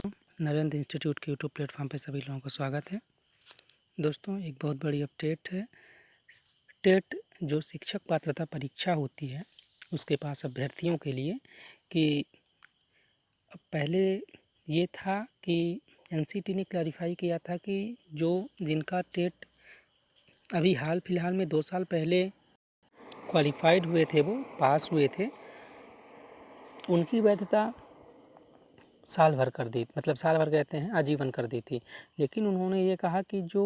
Narendra institute के YouTube platform पे सभी लोगों का स्वागत है। दोस्तों, एक बहुत बड़ी अपडेट है। टेट जो शिक्षक पात्रता परीक्षा होती है उसके पास अभ्यर्थियों के लिए कि पहले ये था कि एनसीटी ने क्लैरिफाई किया था कि जिनका टेट अभी हाल फिलहाल में 2 साल पहले क्वालिफाइड हुए थे, वो पास हुए थे, उनकी वैधता साल भर कर दी, मतलब साल भर कहते हैं आजीवन कर दी थी। लेकिन उन्होंने ये कहा कि जो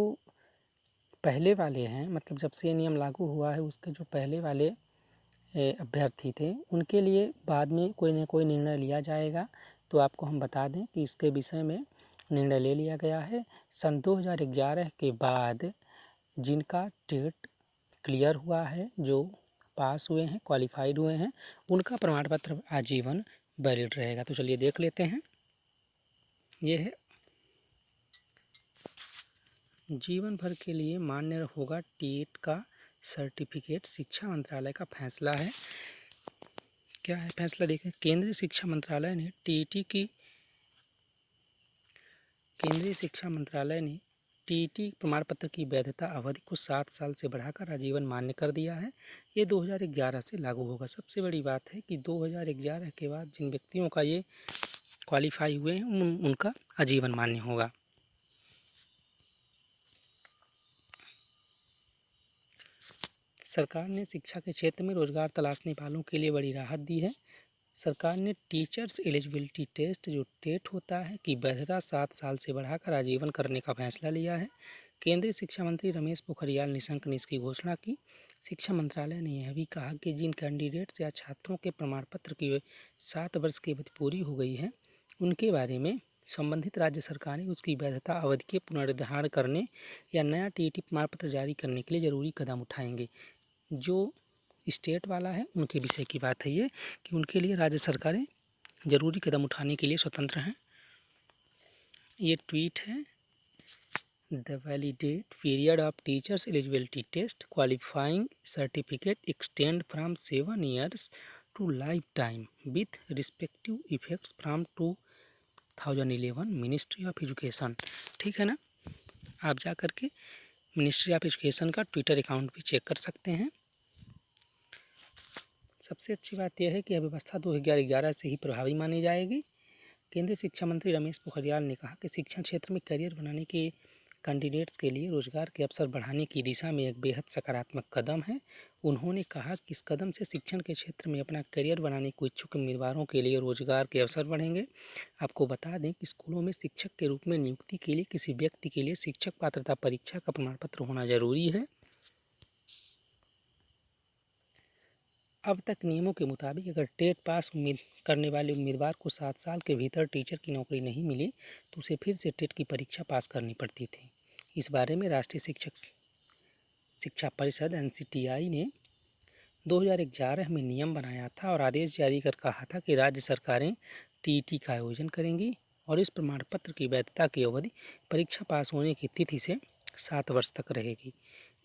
पहले वाले हैं, मतलब जब से ये नियम लागू हुआ है उसके जो पहले वाले अभ्यर्थी थे उनके लिए बाद में कोई न कोई निर्णय लिया जाएगा। तो आपको हम बता दें कि इसके विषय में निर्णय ले लिया गया है। सन 2011 के बाद जिनका टेट क्लियर हुआ है, जो पास हुए हैं, क्वालिफाइड हुए हैं, उनका प्रमाण पत्र आजीवन वैलिड रहेगा। तो चलिए देख लेते हैं। ये है जीवन भर के लिए मान्य होगा टेट का सर्टिफिकेट, शिक्षा मंत्रालय का फैसला है। क्या है फैसला, देखें। केंद्रीय शिक्षा मंत्रालय ने टीईटी प्रमाण पत्र की वैधता अवधि को 7 साल से बढ़ाकर आजीवन मान्य कर दिया है। ये 2011 से लागू होगा। सबसे बड़ी बात है कि 2011 के बाद जिन व्यक्तियों का ये क्वालिफाई हुए हैं उनका आजीवन मान्य होगा। सरकार ने शिक्षा के क्षेत्र में रोजगार तलाशने वालों के लिए बड़ी राहत दी है। सरकार ने टीचर्स एलिजिबिलिटी टेस्ट जो टेट होता है की वैधता 7 साल से बढ़ाकर आजीवन करने का फैसला लिया है। केंद्रीय शिक्षा मंत्री रमेश पोखरियाल निशंक ने इसकी घोषणा की। शिक्षा मंत्रालय ने यह भी कहा कि जिन कैंडिडेट्स या छात्रों के प्रमाण पत्र की 7 वर्ष की अवधि पूरी हो गई है उनके बारे में संबंधित राज्य सरकारें उसकी वैधता अवधि के पुनर्निर्धारण करने या नया टीईटी प्रमाण पत्र जारी करने के लिए ज़रूरी कदम उठाएंगे। जो स्टेट वाला है उनके विषय की बात है ये, कि उनके लिए राज्य सरकारें ज़रूरी कदम उठाने के लिए स्वतंत्र हैं। ये ट्वीट है। The validate period of teachers eligibility test qualifying certificate extend from 7 years to lifetime with respective effects from 2011 ministry of education. ठीक है ना। आप जा कर के मिनिस्ट्री ऑफ एजुकेशन का ट्विटर अकाउंट भी चेक कर सकते हैं। सबसे अच्छी बात यह है कि यह व्यवस्था 2011 से ही प्रभावी मानी जाएगी। केंद्रीय शिक्षा मंत्री रमेश पोखरियाल ने कहा कि शिक्षण क्षेत्र में करियर बनाने के कैंडिडेट्स के लिए रोजगार के अवसर बढ़ाने की दिशा में एक बेहद सकारात्मक कदम है। उन्होंने कहा कि इस कदम से शिक्षण के क्षेत्र में अपना करियर बनाने को इच्छुक उम्मीदवारों के लिए रोजगार के अवसर बढ़ेंगे। आपको बता दें कि स्कूलों में शिक्षक के रूप में नियुक्ति के लिए किसी व्यक्ति के लिए शिक्षक पात्रता परीक्षा का प्रमाण पत्र होना जरूरी है। अब तक नियमों के मुताबिक अगर टेट पास करने वाले उम्मीदवार को 7 साल के भीतर टीचर की नौकरी नहीं मिली तो उसे फिर से टेट की परीक्षा पास करनी पड़ती थी। इस बारे में राष्ट्रीय शिक्षा परिषद एनसीटीआई ने 2011 में नियम बनाया था और आदेश जारी कर कहा था कि राज्य सरकारें टीईटी का आयोजन करेंगी और इस प्रमाण पत्र की वैधता की अवधि परीक्षा पास होने की तिथि से 7 वर्ष तक रहेगी।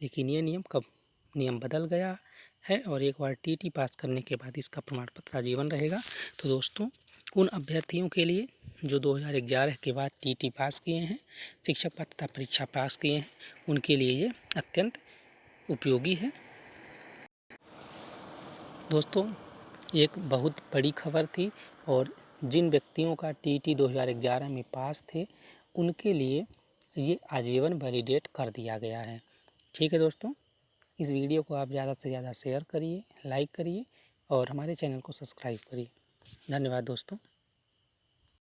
लेकिन ये नियम बदल गया है और एक बार टीईटी पास करने के बाद इसका प्रमाण पत्र आजीवन रहेगा। तो दोस्तों, उन अभ्यर्थियों के लिए जो 2011 के बाद टीईटी पास किए हैं, शिक्षक पात्रता परीक्षा पास किए हैं, उनके लिए ये अत्यंत उपयोगी है। दोस्तों, एक बहुत बड़ी खबर थी और जिन व्यक्तियों का टीईटी 2011 में पास थे उनके लिए ये आजीवन वैलिडेट कर दिया गया है। ठीक है दोस्तों, इस वीडियो को आप ज़्यादा से ज़्यादा शेयर करिए, लाइक करिए और हमारे चैनल को सब्सक्राइब करिए। धन्यवाद दोस्तों।